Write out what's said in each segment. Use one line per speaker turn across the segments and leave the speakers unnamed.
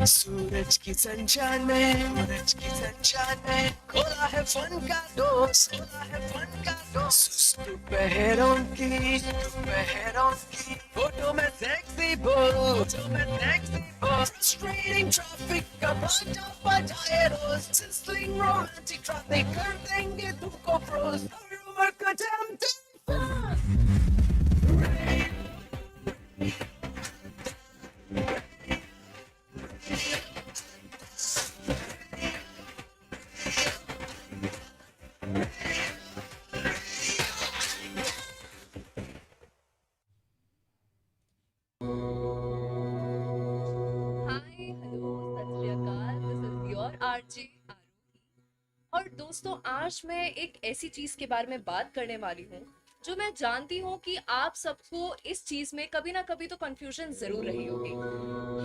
सूरज की संचार में, खोला है फन का दोस्त, सुस्त दोपहरों की फोटो में सेक्सी पोज, फ्रस्ट्रेटिंग ट्रैफिक का बाटा बजाए रोज, सिस्लिंग रोमांटिक ट्रैफिक कर देंगे तुमको फ्रोज, उम्र का टेम्पटेशन।
हाय हेलो सत श्री अकाल, दिस इज योर आरजे आरूही। और दोस्तों, आज मैं एक ऐसी चीज के बारे में बात करने वाली हूँ जो मैं जानती हूँ कि आप सबको इस चीज में कभी ना कभी तो कंफ्यूजन जरूर रही होगी।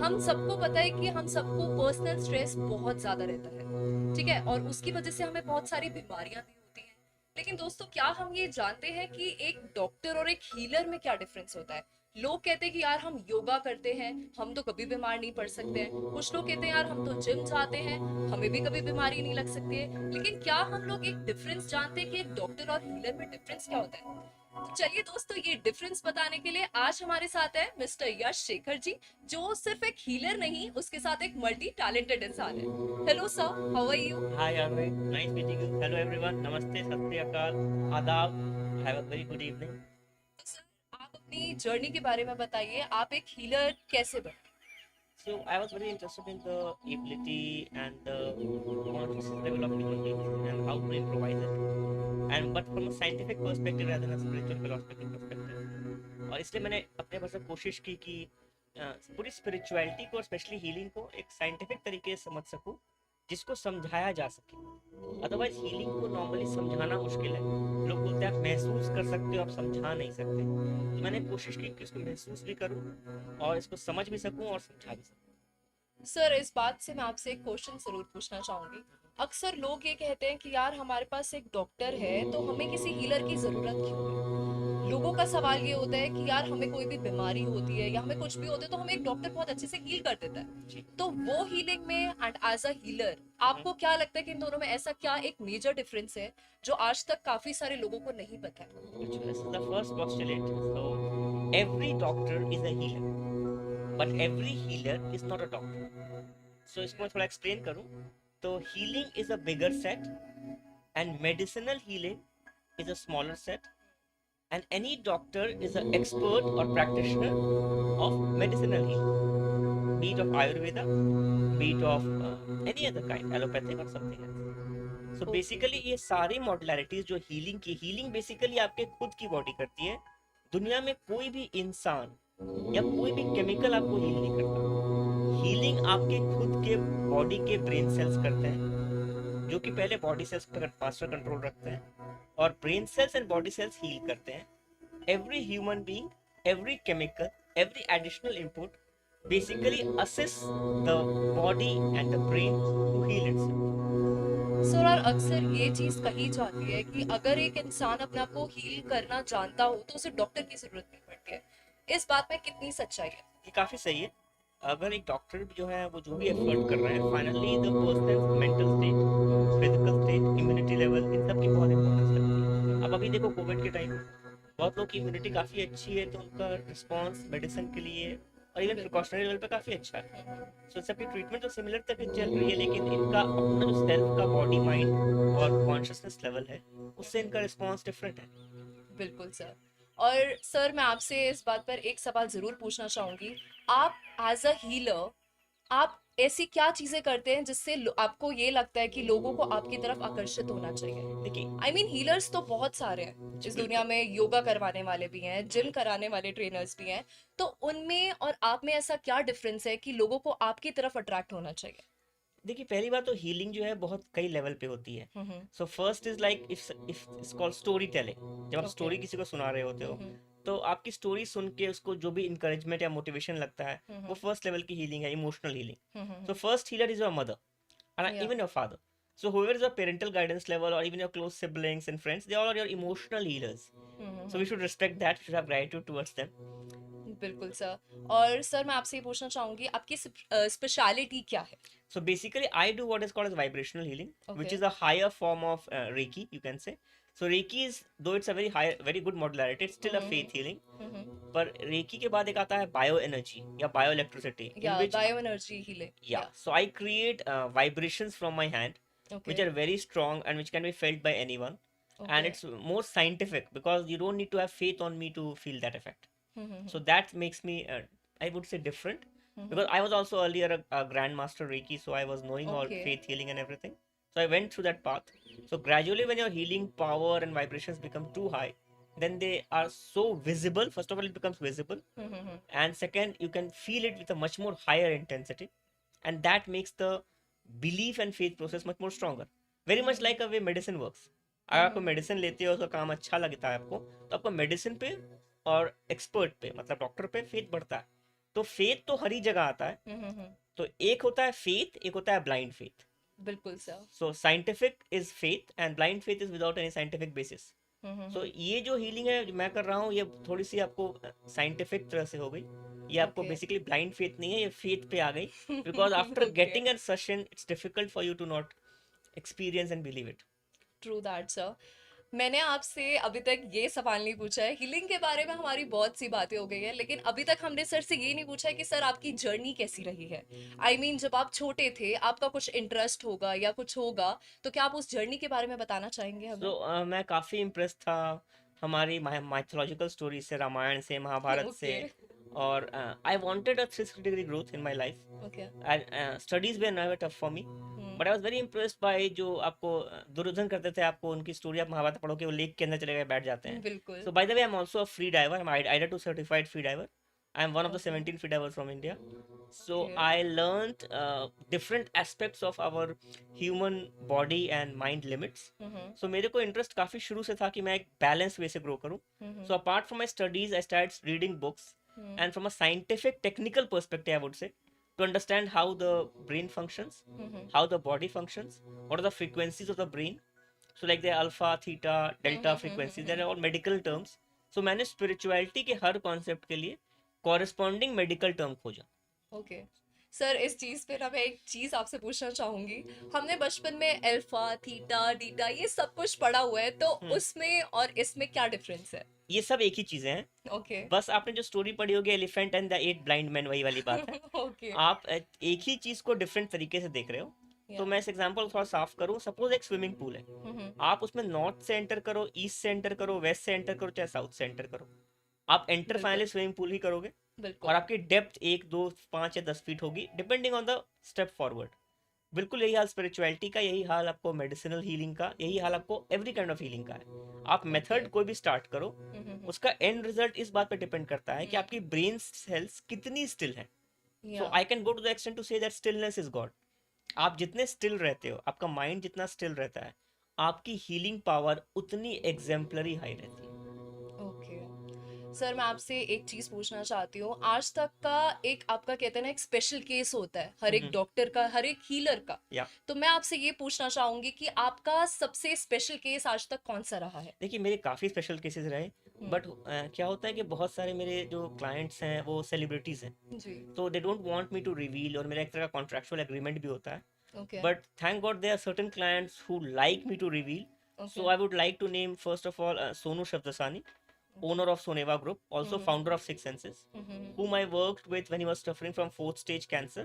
हम सबको पता है कि हम सबको पर्सनल स्ट्रेस बहुत ज्यादा रहता है, ठीक है, और उसकी वजह से हमें बहुत सारी बीमारियां भी होती हैं। लेकिन दोस्तों, क्या हम ये जानते हैं कि एक डॉक्टर और एक हीलर में क्या डिफरेंस होता है? लोग कहते हैं कि यार हम योगा करते हैं, हम तो कभी बीमार नहीं पड़ सकते हैं। कुछ लोग कहते हैं यार हम तो जिम जाते हैं, हमें भी कभी बीमारी नहीं लग सकती है। लेकिन क्या हम लोग एक डिफरेंस जानते हैं कि एक डॉक्टर और हीलर में डिफरेंस क्या होता है? तो चलिए दोस्तों, ये डिफरेंस बताने के लिए आज हमारे साथ है मिस्टर यश शेखर जी, जो सिर्फ एक हीलर नहीं, उसके साथ एक मल्टी टैलेंटेड इंसान है। Hello sir, how are you?
Hi Arvind, nice meeting you. Hello everyone. Namaste, Sat Sri Akal, Adab. Have a very good evening.
तो सर, आप अपनी जर्नी के बारे में बताइए, आप एक हीलर कैसे बने?
So I was very interested in the ability and the consciousness level of human beings and how to improvise it. And but from a scientific perspective rather than a spiritual philosophical perspective. और इसलिए मैंने अपने पास कोशिश की कि पूरी spirituality को और स्पेशली हीलिंग को एक साइंटिफिक तरीके से समझ सकूं जिसको समझाया जा सके। अदरवाइज हीलिंग को नॉर्मली समझाना मुश्किल है। लोग बोलते हैं आप महसूस कर सकते हो, आप समझा नहीं सकते। तो मैंने कोशिश की कि इसको महसूस भी करूं और इसको समझ भी सकूं और समझा भी सकूं।
सर, इस बात से मैं आपसे एक क्वेश्चन जरूर पूछना चाहूंगी। अक्सर लोग ये कहते हैं कि यार हमारे पास एक डॉक्टर है तो हमें किसी हीलर की जरूरत क्यों है? लोगों का सवाल ये होता है कि यार हमें कोई भी बीमारी होती है या हमें कुछ भी होता है तो हमें एक डॉक्टर बहुत अच्छे से हील कर देता है।
जी।
तो वो हीलिंग में एंड एज अ हीलर आपको क्या लगता है कि इन दोनों में ऐसा क्या एक मेजर डिफरेंस है जो आज तक काफी सारे लोगों को नहीं पता है?
This is the first postulate. So every doctor is a healer, but every healer is not a doctor. So इसको मैं थोड़ा एक्सप्लेन करूं तो healing is a bigger set and medicinal healing is a smaller set, and any doctor is an expert or practitioner of medicinal healing, be it of Ayurveda, be it of any other kind, allopathic or something else. So
okay.
basically ये सारी मॉडुलैरिटीज जो healing basically आपके खुद की body करती है। दुनिया में कोई भी इंसान या कोई भी केमिकल आपको हील नहीं करता। हीलिंग आपके खुद के बॉडी के ब्रेन सेल्स करते हैं, जो कि पहले बॉडी सेल्स पर मास्टर कंट्रोल रखते हैं, और brain cells and body cells heal करते हैं। every human being, every chemical, every additional input basically assists the body and the brain to heal itself.
Sir, और अक्सर ये चीज कही जाती है कि अगर एक इंसान अपने आप को हील करना जानता हो तो उसे डॉक्टर की जरूरत नहीं पड़ती है। इस बात में कितनी सच्चाई है?
ये काफी सही है। अगर एक डॉक्टर जो है वो जो भी एफर्ट कर रहे हैं, finally the person mental state, physical state, immunity level, इन सब की बहुत इंपॉर्टेंस लगती है। अब अभी देखो कोविड के टाइम बहुत लोग की इम्यूनिटी काफ़ी अच्छी है, तो उनका रिस्पॉन्स मेडिसिन के लिए और इवन प्रिकॉशनरी लेवल पे काफ़ी अच्छा है। सो सबकी ट्रीटमेंट तो सिमिलर तक चल रही है, लेकिन इनका अपना जो सेल्फ का बॉडी माइंड और कॉन्शियसनेस लेवल है, उससे इनका रिस्पॉन्स डिफरेंट है।
बिल्कुल सर। और सर, मैं आपसे इस बात पर एक सवाल जरूर पूछना चाहूंगी। आप एज अ हीलर, आप ऐसी क्या चीजें करते हैं जिससे आपको ये लगता है कि लोगों को आपकी तरफ आकर्षित होना चाहिए?
देखिए,
आई मीन हीलर्स तो बहुत सारे हैं
जी
इस दुनिया
बिल्कुल।
में, योगा करवाने वाले भी हैं, जिम कराने वाले ट्रेनर्स भी हैं। तो उनमें और आप में ऐसा क्या डिफरेंस है कि लोगों को आपकी तरफ अट्रैक्ट होना चाहिए?
देखिए, पहली बात तो हीलिंग जो है बहुत कई लेवल पे होती है।
Hmm.
So first is like if it's called story telling. जब आप
ओके।
स्टोरी किसी को सुना रहे होते हो,
हम्म।
तो आपकी स्टोरी सुन के उसको जो भी इंकरेजमेंट या मोटिवेशन लगता है, वो
हम्म।
फर्स्ट लेवल की हीलिंग है, emotional healing.
Hmm.
So first healer is your mother. and
Yeah.
even your father. So whoever is your parental guidance level, or even your close siblings and friends, they all are your emotional healers. So we should respect that. We should have gratitude towards them.
बिल्कुल sir. और sir मैं आपसे ये पूछना चाहूंगी आपकी speciality क्या है?
So basically, I do what is called as vibrational healing, which
okay.
is a higher form of Reiki, you can say. So Reiki is, though it's a very high, very good modularity, it's still a faith healing. पर Reiki के बाद एक आता है bioenergy या bioelectricity,
या
in which
bio energy healing.
yeah, so I create vibrations from my hand,
okay.
which are very strong and which can be felt by anyone, and
okay.
it's more scientific because you don't need to have faith on me to feel that effect. So that makes me, I would say, different, because I was also earlier a grandmaster Reiki, so I was knowing all
Okay.
faith healing and everything. So I went through that path. So gradually, when your healing power and vibrations become too high, then they are so visible. First of all, it becomes visible, and second, you can feel it with a much more higher intensity, and that makes the belief and faith process much more stronger. Very much like a way medicine works. अगर आपको medicine लेते हो, उसका काम अच्छा लगता है आपको, तो आपको मेडिसिन पे और एक्सपर्ट पे, मतलब डॉक्टर पे फेथ बढ़ता है. तो फेथ तो हर ही जगह आता है. तो एक होता है फेथ, एक होता है ब्लाइंड फेथ.
बिल्कुल sir.
So scientific is faith and blind faith is without any scientific basis. So ये जो हीलिंग है जो मैं कर रहा हूँ, ये थोड़ी सी आपको साइंटिफिक तरह से हो गई. ये आपको
Okay.
बेसिकली ब्लाइंड फेथ नहीं है, ये फेथ पे आ गई. Because after
Okay.
Getting an session it's difficult for you to not experience and believe it.
True that sir. मैंने आपसे अभी तक ये सवाल नहीं पूछा है, हीलिंग के बारे में हमारी बहुत सी बातें हो गई है, लेकिन अभी तक हमने सर से ये नहीं पूछा है कि सर आपकी जर्नी कैसी रही है। आई मीन जब आप छोटे थे आपका कुछ इंटरेस्ट होगा या कुछ होगा, तो क्या आप उस जर्नी के बारे में बताना चाहेंगे हमें?
सो मैं काफ़ी इम्प्रेस था हमारी माइथोलॉजिकल स्टोरी से, रामायण से, महाभारत से.
ओके।
और I wanted a 360 degree growth in my life.
Okay.
Studies way never tough for me, but I was very impressed by जो आपको दुर्योधन करते थे. आपको उनकी स्टोरी आप महाभारत पढ़ो कि वो लेक के अंदर चले गए, बैठ जाते हैं.
बिल्कुल।
So by the way, I'm also a free diver. I'm either to certified free diver. I'm one of the
Okay.
17 free divers from India. So
Okay.
I learned different aspects of our human body and mind limits. So मेरे को interest काफ़ी शुरू से था कि मैं एक balance way से ग्रो करूँ. So apart from my studies, I started reading books, and from a scientific, technical perspective, I would say, to understand how the brain functions, how the body functions, what are the frequencies of the brain. So like the alpha, theta, delta frequencies, they are all medical terms. So मैंने spirituality के हर concept के लिए corresponding medical term खोजा.
Okay. Sir इस चीज पे ना मैं एक चीज आपसे पूछना चाहूंगी। हमने बचपन में अल्फा थीटा डीटा ये सब कुछ पढ़ा हुआ है, तो उसमें और इसमें क्या डिफरेंस है?
ये सब एक ही चीजें हैं.
ओके।
बस आपने जो स्टोरी पढ़ी होगी elephant and the 8 blind man, वही वाली बात है.
ओके।
आप एक ही चीज को डिफरेंट तरीके से देख रहे हो. तो मैं इस एग्जांपल थोड़ा साफ करूं. सपोज एक स्विमिंग पूल है, आप उसमें नॉर्थ से एंटर करो, ईस्ट से एंटर करो, वेस्ट से एंटर करो, चाहे साउथ से एंटर करो, आप एंटर
बिल्कुल।
फाइनली स्विमिंग पूल ही करोगे.
बिल्कुल।
और आपकी डेप्थ 1, 2, 5 या 10 फीट होगी, depending on the step forward. बिल्कुल यही हाल स्पिरिचुअलिटी का, यही हाल आपको मेडिसिनल हीलिंग का, यही हाल आपको एवरी काइंड ऑफ हीलिंग का है. आप मेथड कोई भी स्टार्ट करो, उसका एंड रिजल्ट इस बात पे डिपेंड करता है कि आपकी ब्रेन सेल्स कितनी स्टिल है. So I can go to the extent to say that stillness is God. आप जितने स्टिल रहते हो, आपका माइंड जितना स्टिल रहता है, आपकी हीलिंग पावर उतनी एग्जेम्पलरी हाई रहती है.
ओके। सर मैं आपसे एक चीज पूछना चाहती हूँ। आज तक का एक आपका कहते हैं ना एक स्पेशल केस होता है हर एक डॉक्टर का, हर एक हीलर का।
या
तो मैं आपसे ये पूछना चाहूंगी कि आपका सबसे स्पेशल केस आज तक कौन सा रहा है?
देखिए, मेरे काफ़ी स्पेशल केसेस रहे, बट क्या होता है कि बहुत सारे मेरे जो क्लाइंट्स हैं वो सेलिब्रिटीज़ हैं,
जी।
तो they don't want me to reveal, और मेरा एक तरह का कॉन्ट्रैक्चुअल एग्रीमेंट भी होता है.
Okay.
But thank God there are certain clients who like me to reveal. So I would like to name first of all Sonu Shabdasani, owner of Soneva Group, also founder of Six Senses, whom I worked with when he was suffering from 4th stage cancer,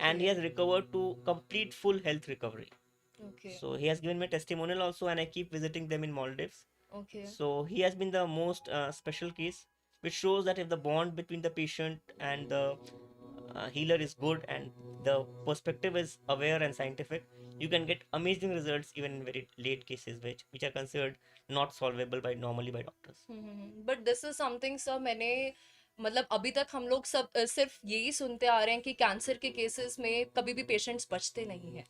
and he has recovered to complete full health recovery.
Okay.
So he has given me a testimonial also, and I keep visiting them in Maldives.
Okay.
So he has been the most special case, which shows that if the bond between the patient and the healer is good, and the perspective is aware and scientific, you can get amazing results even in very late cases, which are considered not solvable by normally by doctors.
But this is something sir मैंने मतलब अभी तक हम लोग सब सिर्फ यही सुनते आ रहे हैं कि कैंसर के केसेस में कभी भी पेशेंट्स बचते नहीं हैं।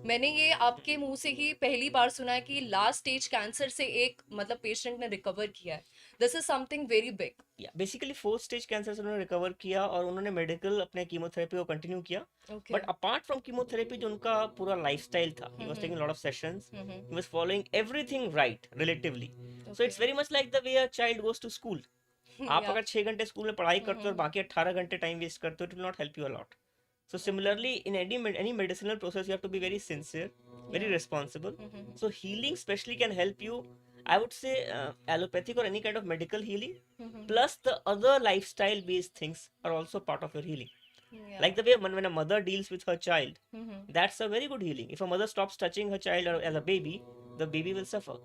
मैंने ये आपके मुंह से ही पहली बार सुना है कि लास्ट स्टेज कैंसर से एक मतलब पेशेंट ने रिकवर किया है। This is something very big.
या बेसिकली फोर्थ स्टेज कैंसर से उन्होंने रिकवर किया और उन्होंने मेडिकल अपने कीमोथेरेपी को कंटिन्यू किया।
Okay.
But apart from chemotherapy जो उनका पूरा लाइफस्टाइल था, he was taking lot of sessions, he was following everything right relatively. So it's very much like the way a child goes to school. आप
या
अगर 6 घंटे school में पढ़ाई करते हो और बाकी 18 घंटे टाइम वेस्ट करते हो, it will not help you a lot. So similarly, in any medicinal process, you have to be very sincere, very responsible. So healing specially can help you. I would say allopathic or any kind of medical healing, plus the other lifestyle-based things are also part of your healing.
Yeah.
Like the way when a mother deals with her child, that's a very good healing. If a mother stops touching her child or as a baby, the baby will suffer.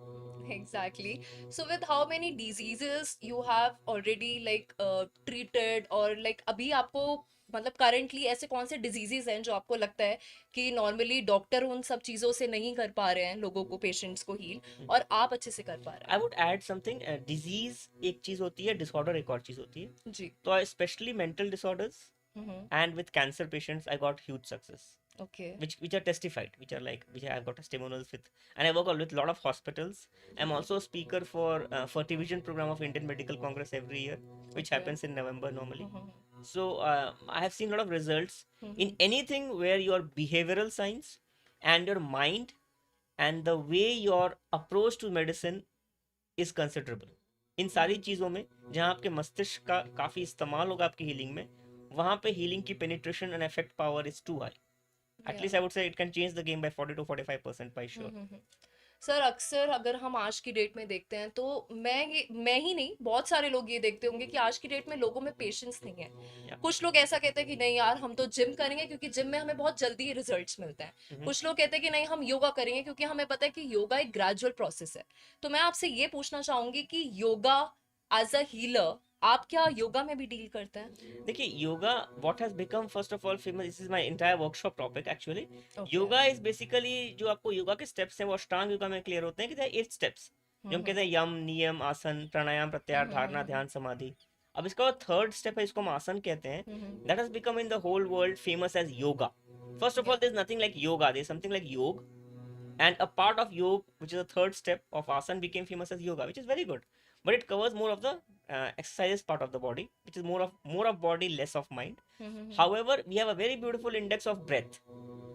Exactly. So with how many diseases you have already like treated or like अभी आपको मतलब currently ऐसे कौन से diseases हैं जो आपको लगता है कि normally डॉक्टर उन सब चीज़ों से नहीं कर पा रहे हैं लोगों को पेशेंट्स को हील और आप अच्छे से कर पा रहे
I would add something. Disease एक चीज होती है, disorder एक और चीज होती है.
हैं जी.
तो especially mental disorders and with cancer patients, I got huge success.
Okay.
Which are testified, which I've got testimonials with, and I work with a lot of hospitals. I'm also a speaker for Vision program of Indian Medical Congress every year, which happens in November normally. So I have seen a lot of results in anything where your behavioral science and your mind and the way your approach to medicine is considerable. इन सारी चीज़ों में जहाँ आपके मस्तिष्क का काफ़ी इस्तेमाल होगा आपकी हीलिंग में, वहाँ पे हीलिंग की penetration and effect power is too high. At least I would say it can change the game by 40 to 45% by sure.
Sir अक्सर अगर हम आज की डेट में देखते हैं तो मैं ही नहीं बहुत सारे लोग ये देखते होंगे कि आज की डेट में लोगों में पेशेंस नहीं है. कुछ लोग ऐसा कहते हैं कि नहीं यार हम तो जिम करेंगे क्योंकि जिम में हमें बहुत जल्दी रिजल्ट्स मिलते हैं. कुछ लोग कहते हैं कि नहीं हम योगा करेंगे क्योंकि हमें पता है कि योगा एक ग्रेजुअल प्रोसेस है. तो मैं आपसे ये पूछना चाहूंगी कि योगा एज अ हीलर आप क्या योगा में भी डील करते हैं?
देखिए yoga what has become first of all famous, this is my entire workshop topic actually.
Okay.
Yoga is basically जो आपको योगा के स्टेप्स हैं वो अष्टांग योगा में क्लियर होते हैं कि 8 स्टेप्स जो हम कहते हैं यम, नियम, आसन, प्राणायाम, प्रत्याहार, धारणा, ध्यान, समाधि. अब इसका थर्ड स्टेप है, इसको हम आसन कहते हैं. That has become in the whole world famous as yoga. First of all there is nothing like yoga, there is something like yog, and a part of yoga, which is the third step of asana, became famous as yoga, which is very good. But it covers more of the exercises part of the body, which is more of body, less of mind. However, we have a very beautiful index of breath.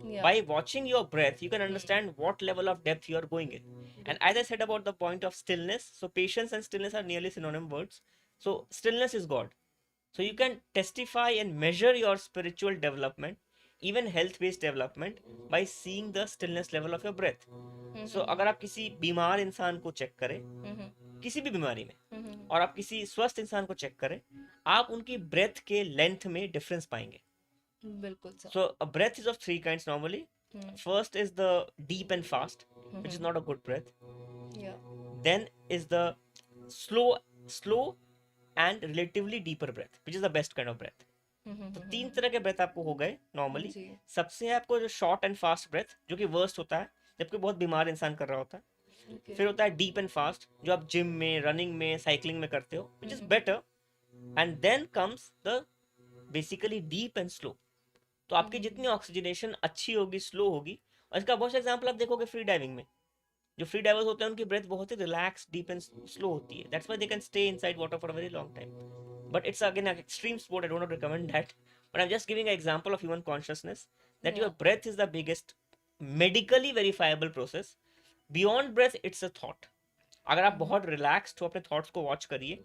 Yeah.
By watching your breath, you can understand what level of depth you are going in. And as I said about the point of stillness, so patience and stillness are nearly synonym words. So stillness is God. So you can testify and measure your spiritual development, even health based development, by seeing the stillness level of your breath. So अगर आप किसी बीमार इंसान को check करें किसी भी बीमारी में और आप किसी स्वस्थ इंसान को चेक करें, आप उनकी ब्रेथ के लेंथ में डिफरेंस पाएंगे.
बिल्कुल sir.
So a breath is of 3 kinds normally. First is the deep and fast, which is not a good breath.
Yeah.
Then is the slow and relatively deeper breath, which is the best kind of breath. तो 3 तरह के breath आपको हो गए normally. सबसे है आपको जो शॉर्ट एंड फास्ट ब्रेथ, जो कि वर्स्ट होता है जबकि बहुत बीमार इंसान कर रहा होता है. फिर होता है डीप एंड फास्ट, जो आप जिम में, रनिंग में, साइकिलिंग में करते हो, which is better. And then comes the basically deep and slow. तो आपकी जितनी ऑक्सीजनेशन अच्छी होगी, स्लो होगी. और इसका बहुत एग्जाम्पल आप देखोगे फ्री डाइविंग में. जो फ्री डाइवर्स होते हैं उनकी ब्रेथ बहुत ही रिलैक्स, डीप एंड स्लो होती है. That's why they can stay inside water for a very long time. But it's again an extreme sport. I do not recommend that. But I'm just giving an example of human consciousness that your breath is the biggest medically verifiable process. Beyond breath, it's a thought. अगर आप बहुत relaxed हो, अपने thoughts को watch करिए,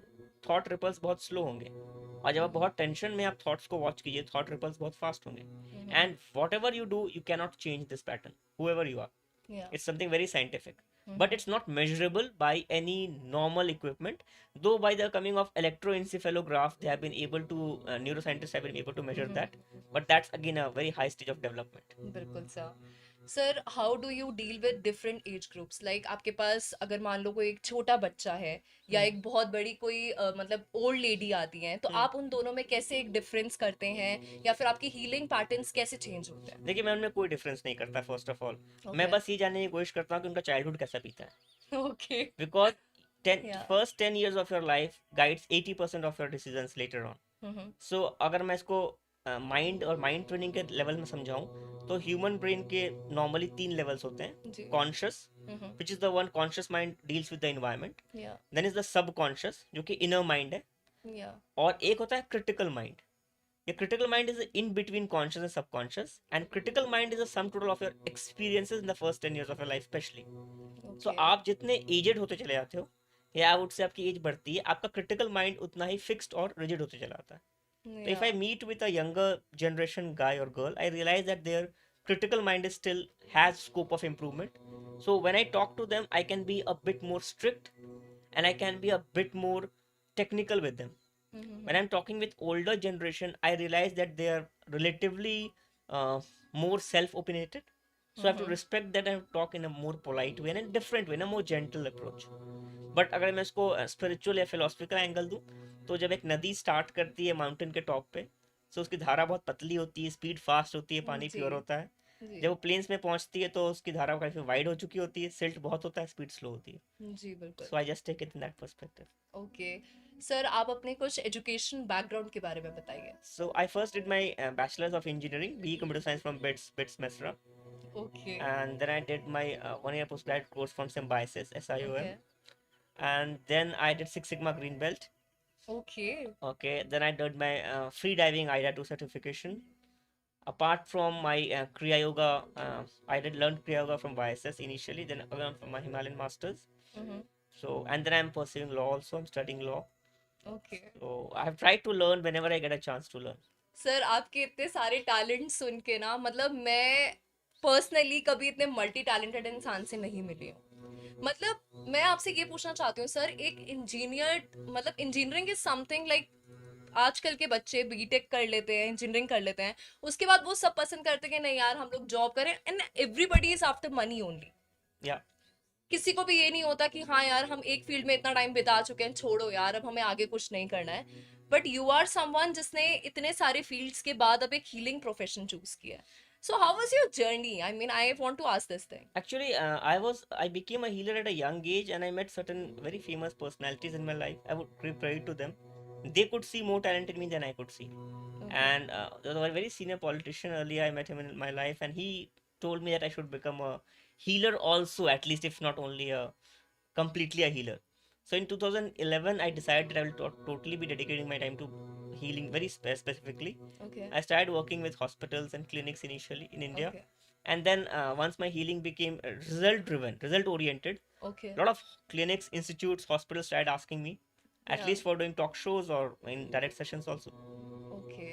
thought ripples बहुत slow होंगे. और जब आप बहुत टेंशन में आप थॉट्स को वॉच कीजिए, थॉट रिपल्स बहुत फास्ट होंगे. And what ever you do, you can not change this pattern, whoever you are. It's something very scientific. But it's not measurable by any normal equipment, though by the coming of electroencephalograph they have been able to neuroscientists have been able to measure that, but that's again a very high stage of development.
बिल्कुल sir how do you deal with different age groups. Like आपके पास अगर मान लो कोई एक छोटा बच्चा है या एक बहुत बड़ी कोई मतलब ओल्ड लेडी आती है, तो आप उन दोनों में कैसे एक डिफरेंस करते हैं या फिर आपकी हीलिंग पैटर्न्स कैसे चेंज होते हैं?
देखिए मैं उनमें कोई डिफरेंस नहीं करता. फर्स्ट ऑफ ऑल मैं बस ये जानने की कोशिश करता हूँ कि उनका चाइल्डहुड कैसा बीता है.
Okay.
Because first 10 years of your life guides 80% of your decisions later on. सो अगर मैं इसको माइंड और माइंड ट्रेनिंग के लेवल में समझाऊं तो ह्यूमन ब्रेन के नॉर्मली 3 लेवल्स होते हैं.
जी.
Conscious, which is the one conscious mind deals with the environment.
Yeah.
Then is the subconscious जो कि इनर माइंड है.
या.
और एक होता है क्रिटिकल माइंड. ये critical mind is in between conscious and subconscious, and critical mind is a sum total of your experiences in the first 10 years of your life especially. So
okay.
आप जितने aged होते चले जाते हो या I would say आपकी as बढ़ती है, आपका क्रिटिकल माइंड उतना ही फिक्स्ड और रिजिड होते चला जाता है. So if I
या.
meet with a younger generation guy or girl, I realize that their critical mind is still has scope of improvement. So when I talk to them, I can be a bit more strict and I can be a bit more technical with them. When I'm talking with older generation, I realize that they are relatively more self-opinionated. So I have to respect that and talk in a more polite way and in a different way, in a more gentle approach. But अगर मैं इसको spiritual या philosophical angle दूं तो जब एक नदी start करती है माउंटेन के टॉप पे, तो उसकी धारा बहुत पतली होती है, स्पीड फास्ट होती है, पानी
जी.
प्योर होता है.
जी.
जब वो प्लेन्स में पहुंचती है तो उसकी धारा काफी वाइड हो चुकी होती है, सिल्ट बहुत होता है, स्पीड स्लो होती है.
जी बिल्कुल.
So I just take it in that perspective.
Okay. Sir आप अपने कुछ एजुकेशन बैकग्राउंड के बारे में बताइए.
So I first did my bachelor's of engineering, BE Computer Science from BITS Mesra,
okay.
and then I did my 1 year postgraduate course from Symbiosis SIOM,
okay.
and then I did Six Sigma Green Belt.
Okay.
Okay, then I did my free diving IDA 2 certification. Apart from my Kriya Yoga, I did learn Kriya Yoga from YSS initially, then again from my Himalayan Masters. So and then I'm pursuing law also. I'm studying law.
Okay.
So I have tried to learn whenever I get a chance to learn.
Sir आपके इतने सारे talent सुन के ना, मतलब मैं personally कभी इतने multi talented इंसान से नहीं मिली हूँ. मतलब मैं आपसे ये पूछना चाहती हूँ सर, एक इंजीनियर, मतलब इंजीनियरिंग इज समथिंग लाइक, आजकल के बच्चे बीटेक कर लेते हैं, इंजीनियरिंग कर लेते हैं, उसके बाद वो सब पसंद करते हैं कि नहीं यार हम लोग जॉब करें, and everybody is after money only.
Yeah.
किसी को भी ये नहीं होता कि हाँ यार हम एक फील्ड में इतना टाइम बिता चुके हैं, छोड़ो यार अब हमें आगे कुछ नहीं करना है. बट यू आर समवन जिसने इतने सारे फील्ड्स के बाद अब एक हीलिंग प्रोफेशन चूज किया है. So how was your journey? I mean I want to ask this thing.
Actually, I became a healer at a young age, and I met certain very famous personalities in my life. I would give credit to them. They could see more talent in me than I could see. And there was a very senior politician earlier. I met him in my life, and he told me that I should become a healer also, at least if not only a completely a healer. So in 2011, I decided that I will totally be dedicating my time to healing very specifically.
Okay.
I started working with hospitals and clinics initially in India.
Okay.
And then once my healing became result driven, result oriented,
okay.
a lot of clinics, institutes, hospitals started asking me, at
Yeah.
least for doing talk shows or in direct sessions also.
Okay.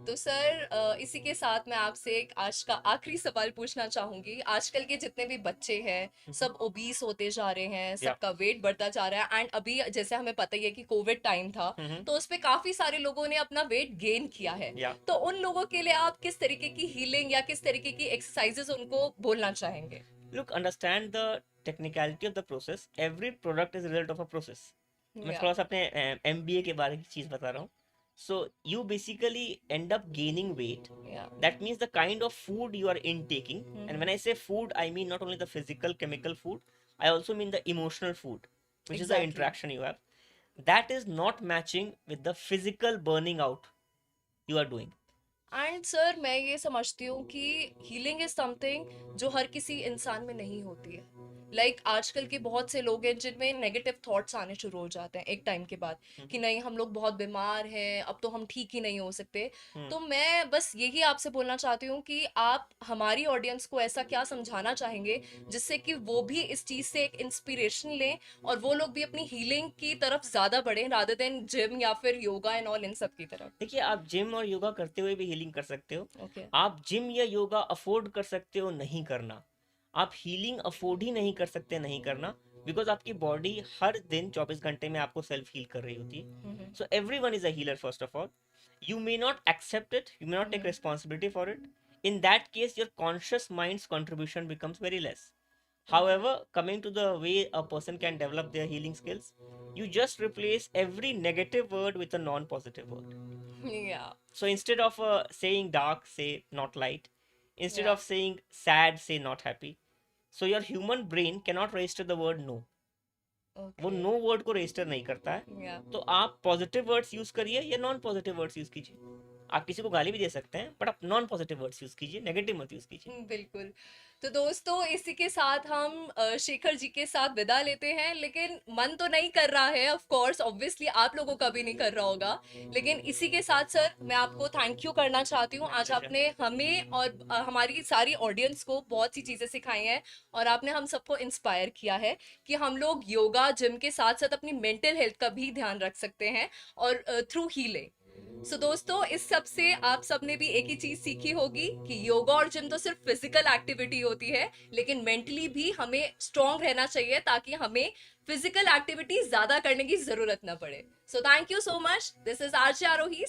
तो sir इसी के साथ मैं आपसे एक आज का आखिरी सवाल पूछना चाहूंगी. आजकल के जितने भी बच्चे हैं सब ओबीस होते जा रहे हैं, सबका वेट बढ़ता जा रहा है, एंड अभी जैसे हमें पता ही है कि कोविड टाइम था, तो उस पे काफी सारे लोगों ने अपना वेट गेन किया है.
Yeah.
तो उन लोगों के लिए आप किस तरीके की हीलिंग या किस तरीके की एक्सरसाइजेस उनको बोलना चाहेंगे?
Look, understand the technicality of the process. Every product is a result of a process. मैं
Yeah.
थोड़ा सा अपने MBA के बारे की चीज बता रहा हूँ. So you basically end up gaining weight.
Yeah.
That means the kind of food you are intaking. And when I say food, I mean not only the physical, chemical food, I also mean the emotional food, which is the
Exactly.
interaction you have. That is not matching with the physical burning out you are doing.
And sir मैं ये समझती हूँ कि healing is something जो हर किसी इंसान में नहीं होती है. लाइक आजकल के बहुत से लोग हैं जिनमें नेगेटिव थॉट्स आने शुरू हो जाते हैं एक टाइम के बाद कि नहीं हम लोग बहुत बीमार हैं, अब तो हम ठीक ही नहीं हो सकते. तो मैं बस यही आपसे बोलना चाहती हूँ कि आप हमारी ऑडियंस को ऐसा क्या समझाना चाहेंगे जिससे कि वो भी इस चीज से एक इंस्पिरेशन लें और वो लोग भी अपनी हीलिंग की तरफ ज्यादा बढ़ें रादर देन जिम या फिर योगा एंड ऑल इन सब की तरफ.
देखिए, आप जिम और योगा करते हुए भी हीलिंग कर सकते हो.
ओके.
आप जिम या योगा अफोर्ड कर सकते हो नहीं करना. आप हीलिंग अफोर्ड ही नहीं कर सकते नहीं करना, बिकॉज आपकी बॉडी हर दिन 24 घंटे में आपको सेल्फ हील कर रही होती है. So everyone is a healer first of all. You may not accept it, you may not take responsibility for it. In that case, your conscious mind's contribution becomes very less. However, coming to the way a person can develop their healing skills, you just replace every negative word with a non-positive word.
Yeah.
So instead of saying dark, say not light. Instead
Yeah.
of saying sad, say not happy. So your human brain cannot register the word no. वो no word को register नहीं करता है।
या
तो आप positive words use करिए या नॉन पॉजिटिव वर्ड्स यूज कीजिए। आप किसी को गाली भी दे सकते हैं, बट आप नॉन पॉजिटिव वर्ड्स यूज कीजिए, नेगेटिव मत यूज कीजिए।
बिल्कुल। तो दोस्तों इसी के साथ हम शेखर जी के साथ विदा लेते हैं, लेकिन मन तो नहीं कर रहा है, ऑफ कोर्स ऑब्वियसली आप लोगों का भी नहीं कर रहा होगा, लेकिन इसी के साथ सर मैं आपको थैंक यू करना चाहती हूँ। आज आपने हमें और हमारी सारी ऑडियंस को बहुत सी चीज़ें सिखाई हैं, और आपने हम सबको इंस्पायर किया है कि हम लोग योगा जिम के साथ साथ अपनी मेंटल हेल्थ का भी ध्यान रख सकते हैं, और थ्रू हीलिंग। सो दोस्तों इस सब से आप सबने भी एक ही चीज सीखी होगी कि योगा और जिम तो सिर्फ फिजिकल एक्टिविटी होती है, लेकिन मेंटली भी हमें स्ट्रांग रहना चाहिए ताकि हमें फिजिकल एक्टिविटी ज्यादा करने की जरूरत ना पड़े। So thank you so much. This is RJ Aarohi.